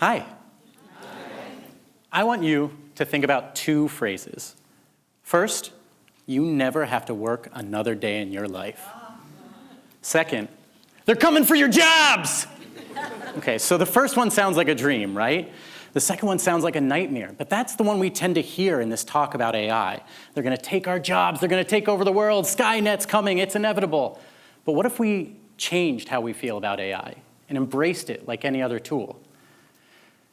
Hi. I want you to think about two phrases. First, you never have to work another day in your life. Second, they're coming for your jobs! Okay, so the first one sounds like a dream, right? The second one sounds like a nightmare, but that's the one we tend to hear in this talk about AI. They're gonna take our jobs, they're gonna take over the world, Skynet's coming, it's inevitable. But what if we changed how we feel about AI and embraced it like any other tool?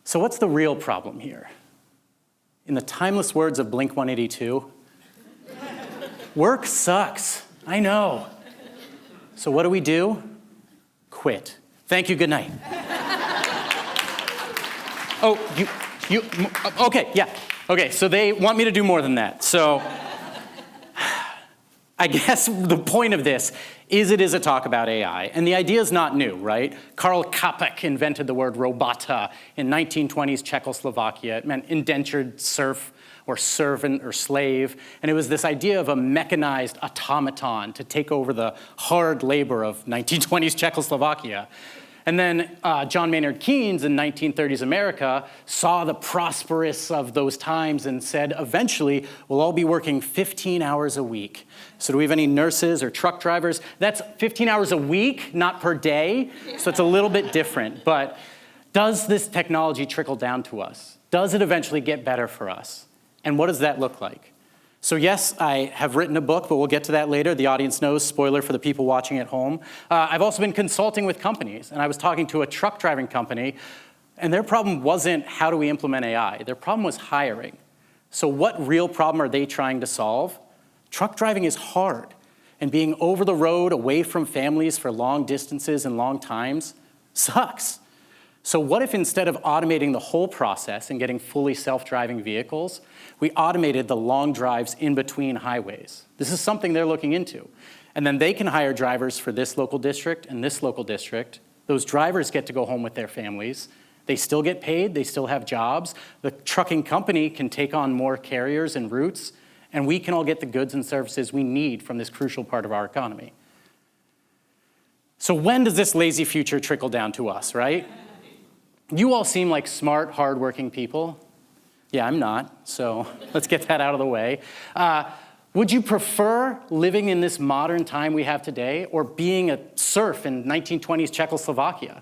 So what's the real problem here? In the timeless words of Blink-182, work sucks, I know. So what do? Quit. Thank you, good night. Oh, okay, yeah. Okay, so they want me to do more than that. So I guess the point of this is it is a talk about AI, and the idea is not new, right? Karl Kapek invented the word robota in 1920s Czechoslovakia. It meant indentured serf or servant or slave, and it was this idea of a mechanized automaton to take over the hard labor of 1920s Czechoslovakia. And then John Maynard Keynes in 1930s America saw the prosperous of those times and said, eventually, we'll all be working 15 hours a week. So do we have any nurses or truck drivers? That's 15 hours a week, not per day. So it's a little bit different. But does this technology trickle down to us? Does it eventually get better for us? And what does that look like? So yes, I have written a book, but we'll get to that later. The audience knows, spoiler for the people watching at home. I've also been consulting with companies, and I was talking to a truck driving company, and their problem wasn't how do we implement AI? Their problem was hiring. So what real problem are they trying to solve? Truck driving is hard, and being over the road, away from families for long distances and long times sucks. So what if instead of automating the whole process and getting fully self-driving vehicles, we automated the long drives in between highways? This is something they're looking into. And then they can hire drivers for this local district and this local district. Those drivers get to go home with their families. They still get paid, they still have jobs. The trucking company can take on more carriers and routes, and we can all get the goods and services we need from this crucial part of our economy. So when does this lazy future trickle down to us, right? You all seem like smart, hardworking people. Yeah, I'm not, so let's get that out of the way. Would you prefer living in this modern time we have today or being a serf in 1920s Czechoslovakia?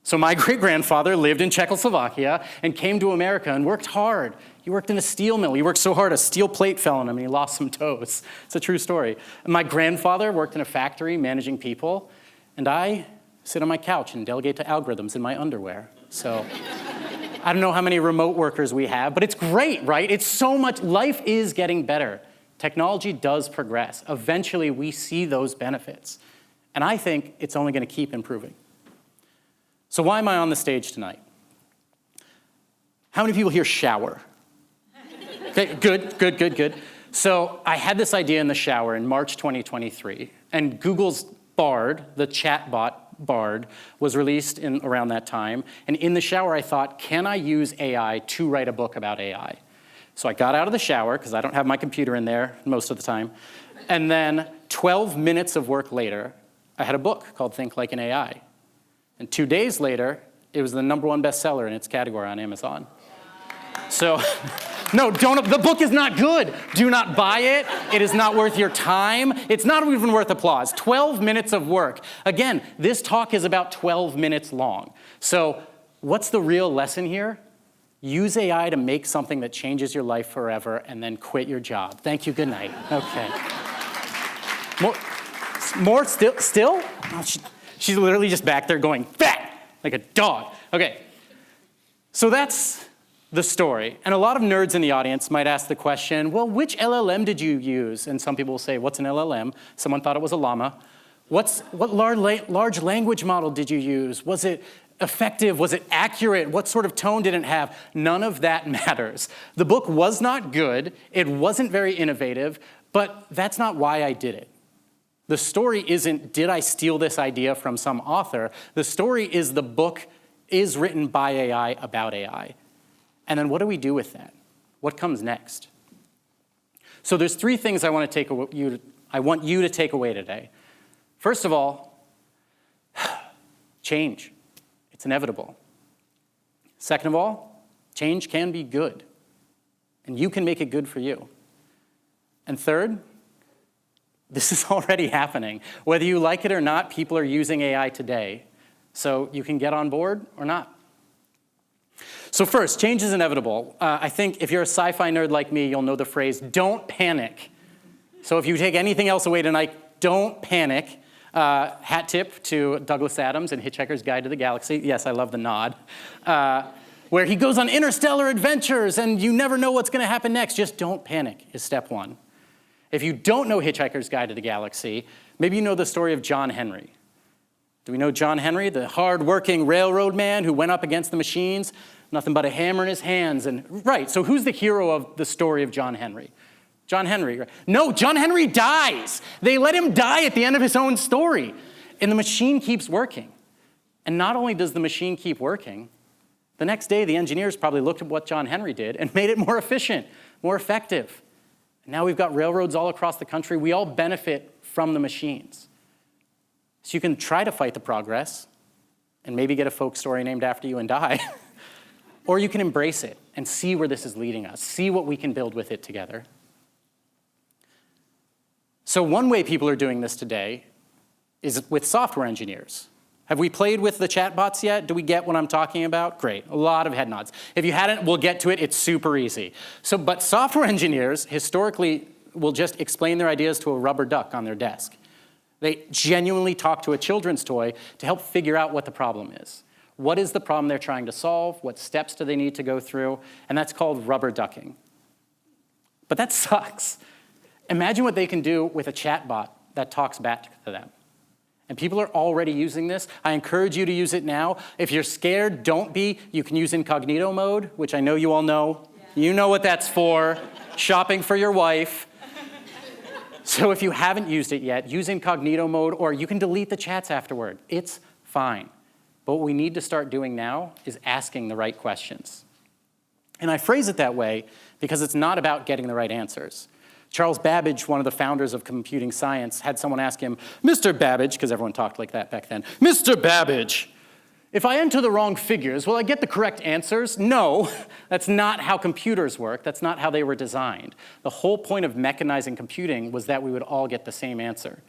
So my great-grandfather lived in Czechoslovakia and came to America and worked hard. He worked in a steel mill. He worked so hard a steel plate fell on him and he lost some toes. It's a true story. And my grandfather worked in a factory managing people, and I sit on my couch and delegate to algorithms in my underwear. So I don't know how many remote workers we have, but it's great, right? It's so much, life is getting better. Technology does progress. Eventually, we see those benefits. And I think it's only going to keep improving. So why am I on the stage tonight? How many people here shower? Okay, good. So I had this idea in the shower in March 2023, and Google's Bard, the chatbot Bard, was released around that time. And in the shower, I thought, can I use AI to write a book about AI? So I got out of the shower, because I don't have my computer in there most of the time. And then 12 minutes of work later, I had a book called Think Like an AI. And 2 days later, it was the #1 bestseller in its category on Amazon. So, no, the book is not good. Do not buy it. It is not worth your time. It's not even worth applause. 12 minutes of work. Again, this talk is about 12 minutes long. So what's the real lesson here? Use AI to make something that changes your life forever and then quit your job. Thank you, good night. Okay. More still? Oh, she's literally just back there going, fat, like a dog. Okay, so that's the story. And a lot of nerds in the audience might ask the question, well, which LLM did you use? And some people will say, what's an LLM? Someone thought it was a llama. What large language model did you use? Was it effective? Was it accurate? What sort of tone did it have? None of that matters. The book was not good. It wasn't very innovative, but that's not why I did it. The story isn't, did I steal this idea from some author? The story is the book is written by AI about AI. And then what do we do with that? What comes next? So there's 3 things I want you to take away today. First of all, change. It's inevitable. Second of all, change can be good, and you can make it good for you. And third, this is already happening. Whether you like it or not, people are using AI today, so you can get on board or not. So first, change is inevitable. I think if you're a sci-fi nerd like me, you'll know the phrase, don't panic. So if you take anything else away tonight, don't panic. Hat tip to Douglas Adams in Hitchhiker's Guide to the Galaxy. Yes, I love the nod. Where he goes on interstellar adventures and you never know what's going to happen next. Just don't panic is step one. If you don't know Hitchhiker's Guide to the Galaxy, maybe you know the story of John Henry. Do we know John Henry, the hard-working railroad man who went up against the machines? Nothing but a hammer in his hands. Right, so who's the hero of the story of John Henry? John Henry. Right? No, John Henry dies. They let him die at the end of his own story. And the machine keeps working. And not only does the machine keep working, the next day the engineers probably looked at what John Henry did and made it more efficient, more effective. And now we've got railroads all across the country. We all benefit from the machines. So you can try to fight the progress and maybe get a folk story named after you and die. Or you can embrace it and see where this is leading us, see what we can build with it together. So one way people are doing this today is with software engineers. Have we played with the chatbots yet? Do we get what I'm talking about? Great, a lot of head nods. If you hadn't, we'll get to it. It's super easy. But software engineers historically will just explain their ideas to a rubber duck on their desk. They genuinely talk to a children's toy to help figure out what the problem is. What is the problem they're trying to solve? What steps do they need to go through? And that's called rubber ducking. But that sucks. Imagine what they can do with a chatbot that talks back to them. And people are already using this. I encourage you to use it now. If you're scared, don't be. You can use incognito mode, which I know you all know. Yeah. You know what that's for. Shopping for your wife. So if you haven't used it yet, use incognito mode, or you can delete the chats afterward. It's fine. But what we need to start doing now is asking the right questions. And I phrase it that way because it's not about getting the right answers. Charles Babbage, one of the founders of computing science, had someone ask him, Mr. Babbage, because everyone talked like that back then, Mr. Babbage, if I enter the wrong figures, will I get the correct answers? No, that's not how computers work. That's not how they were designed. The whole point of mechanizing computing was that we would all get the same answer.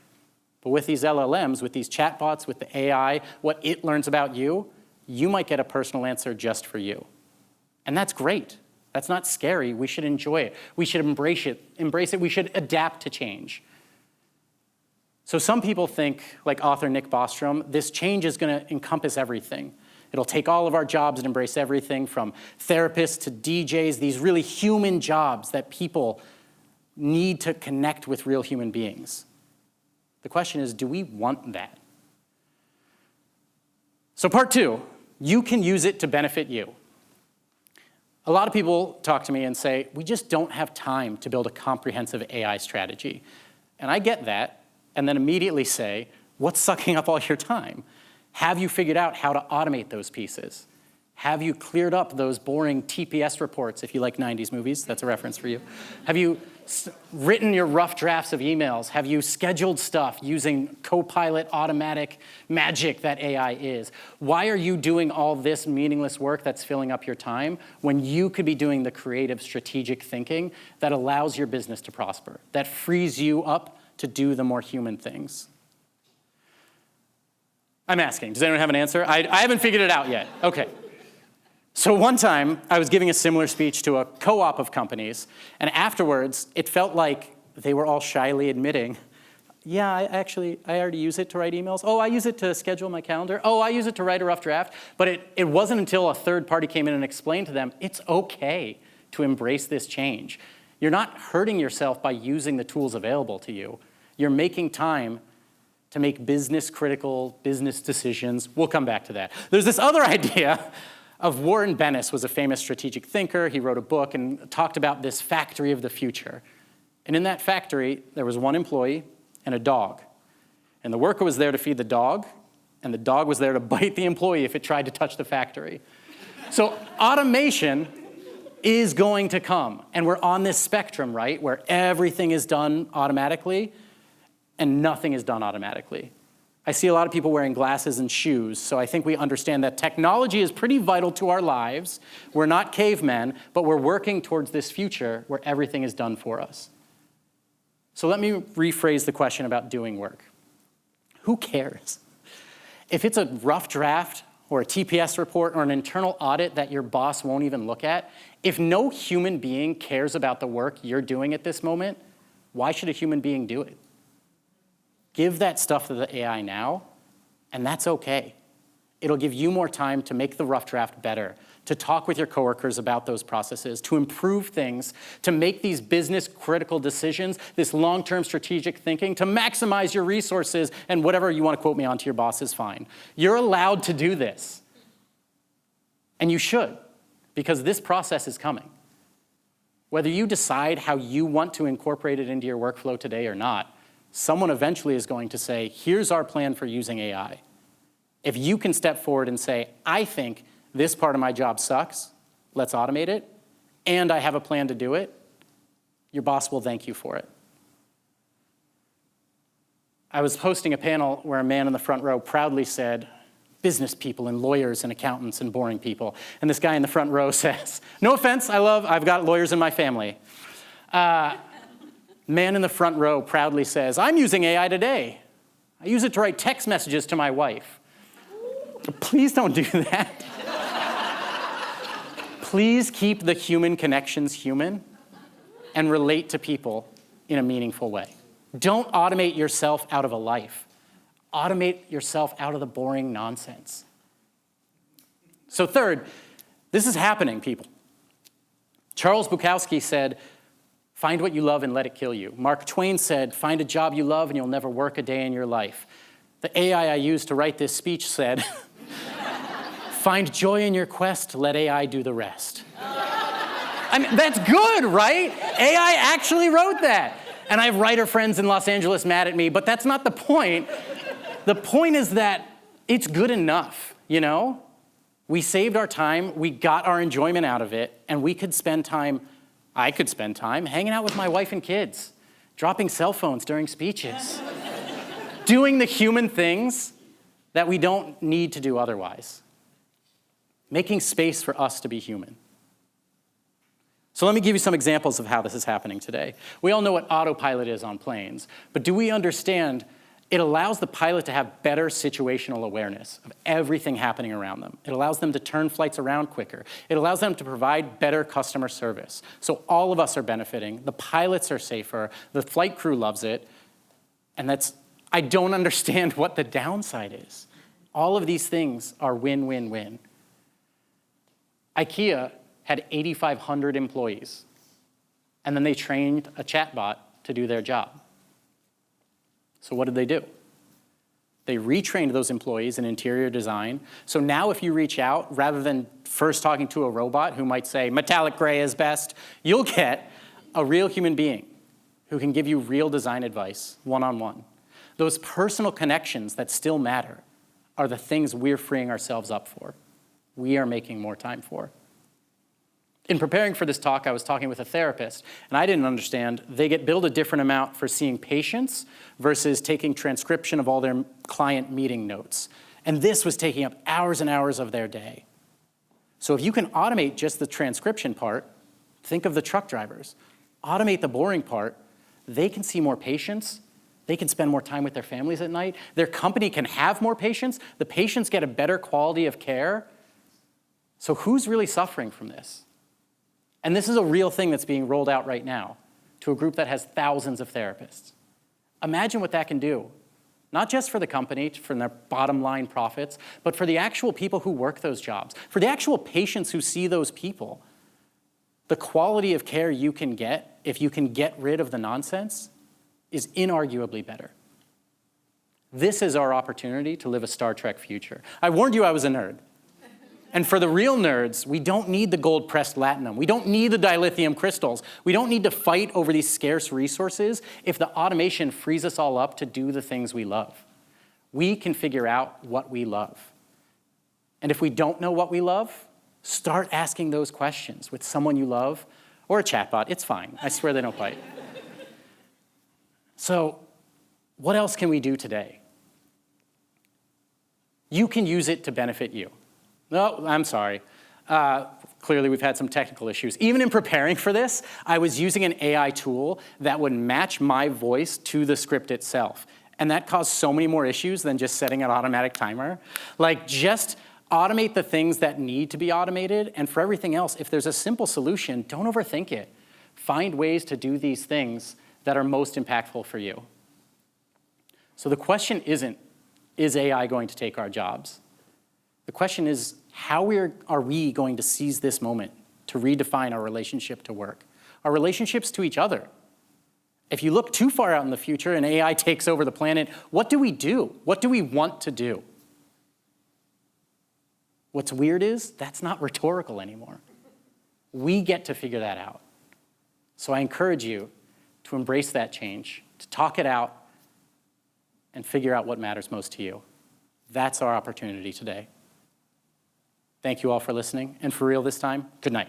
But with these LLMs, with these chatbots, with the AI, what it learns about you, you might get a personal answer just for you. And that's great. That's not scary. We should enjoy it. We should embrace it. We should adapt to change. So some people think, like author Nick Bostrom, this change is going to encompass everything. It'll take all of our jobs and embrace everything from therapists to DJs, these really human jobs that people need to connect with real human beings. The question is, do we want that? So part two, you can use it to benefit you. A lot of people talk to me and say, we just don't have time to build a comprehensive AI strategy. And I get that, and then immediately say, what's sucking up all your time? Have you figured out how to automate those pieces? Have you cleared up those boring TPS reports, if you like 90s movies? That's a reference for you. Have you written your rough drafts of emails? Have you scheduled stuff using Copilot automatic magic that AI is? Why are you doing all this meaningless work that's filling up your time when you could be doing the creative, strategic thinking that allows your business to prosper, that frees you up to do the more human things? I'm asking. Does anyone have an answer? I haven't figured it out yet. Okay. So one time, I was giving a similar speech to a co-op of companies, and afterwards, it felt like they were all shyly admitting, yeah, I already use it to write emails. Oh, I use it to schedule my calendar. Oh, I use it to write a rough draft. But it wasn't until a third party came in and explained to them, it's okay to embrace this change. You're not hurting yourself by using the tools available to you. You're making time to make business-critical business decisions. We'll come back to that. There's this other idea of Warren Bennis, was a famous strategic thinker. He wrote a book and talked about this factory of the future. And in that factory, there was one employee and a dog. And the worker was there to feed the dog, and the dog was there to bite the employee if it tried to touch the factory. So automation is going to come. And we're on this spectrum, right, where everything is done automatically and nothing is done automatically. I see a lot of people wearing glasses and shoes, so I think we understand that technology is pretty vital to our lives. We're not cavemen, but we're working towards this future where everything is done for us. So let me rephrase the question about doing work. Who cares? If it's a rough draft or a TPS report or an internal audit that your boss won't even look at, if no human being cares about the work you're doing at this moment, why should a human being do it? Give that stuff to the AI now, and that's okay. It'll give you more time to make the rough draft better, to talk with your coworkers about those processes, to improve things, to make these business critical decisions, this long-term strategic thinking, to maximize your resources, and whatever you want to quote me on to your boss is fine. You're allowed to do this. And you should, because this process is coming. Whether you decide how you want to incorporate it into your workflow today or not, someone eventually is going to say, here's our plan for using AI. If you can step forward and say, I think this part of my job sucks, let's automate it, and I have a plan to do it, your boss will thank you for it. I was hosting a panel where a man in the front row proudly said, business people and lawyers and accountants and boring people. And this guy in the front row says, no offense, I've got lawyers in my family. Man in the front row proudly says, I'm using AI today. I use it to write text messages to my wife. Please don't do that. Please keep the human connections human and relate to people in a meaningful way. Don't automate yourself out of a life. Automate yourself out of the boring nonsense. So third, this is happening, people. Charles Bukowski said, find what you love and let it kill you. Mark Twain said, find a job you love and you'll never work a day in your life. The AI I used to write this speech said, find joy in your quest, let AI do the rest. I mean, that's good, right? AI actually wrote that. And I have writer friends in Los Angeles mad at me, but that's not the point. The point is that it's good enough, you know? We saved our time, we got our enjoyment out of it, and we could spend time, I could spend time hanging out with my wife and kids, dropping cell phones during speeches, doing the human things that we don't need to do otherwise, making space for us to be human. So let me give you some examples of how this is happening today. We all know what autopilot is on planes, but do we understand it allows the pilot to have better situational awareness of everything happening around them. It allows them to turn flights around quicker. It allows them to provide better customer service. So all of us are benefiting. The pilots are safer. The flight crew loves it. And I don't understand what the downside is. All of these things are win-win-win. IKEA had 8,500 employees, and then they trained a chatbot to do their job. So what did they do? They retrained those employees in interior design. So now if you reach out, rather than first talking to a robot who might say, metallic gray is best, you'll get a real human being who can give you real design advice, one-on-one. Those personal connections that still matter are the things we're freeing ourselves up for. We are making more time for. In preparing for this talk, I was talking with a therapist, and I didn't understand they get billed a different amount for seeing patients versus taking transcription of all their client meeting notes. And this was taking up hours and hours of their day. So if you can automate just the transcription part, think of the truck drivers. Automate the boring part, they can see more patients, they can spend more time with their families at night, their company can have more patients, the patients get a better quality of care. So who's really suffering from this? And this is a real thing that's being rolled out right now to a group that has thousands of therapists. Imagine what that can do, not just for the company, for their bottom line profits, but for the actual people who work those jobs, for the actual patients who see those people. The quality of care you can get, if you can get rid of the nonsense, is inarguably better. This is our opportunity to live a Star Trek future. I warned you I was a nerd. And for the real nerds, we don't need the gold-pressed latinum. We don't need the dilithium crystals. We don't need to fight over these scarce resources if the automation frees us all up to do the things we love. We can figure out what we love. And if we don't know what we love, start asking those questions with someone you love or a chatbot. It's fine. I swear they don't bite. So what else can we do today? you can use it to benefit you. No, I'm sorry. Clearly, we've had some technical issues. Even in preparing for this, I was using an AI tool that would match my voice to the script itself. And that caused so many more issues than just setting an automatic timer. Like, just automate the things that need to be automated. And for everything else, if there's a simple solution, don't overthink it. Find ways to do these things that are most impactful for you. So the question isn't, is AI going to take our jobs? The question is, how are we going to seize this moment to redefine our relationship to work, our relationships to each other? If you look too far out in the future and AI takes over the planet, what do we do? What do we want to do? What's weird is that's not rhetorical anymore. We get to figure that out. So I encourage you to embrace that change, to talk it out, and figure out what matters most to you. That's our opportunity today. Thank you all for listening, and for real this time, good night.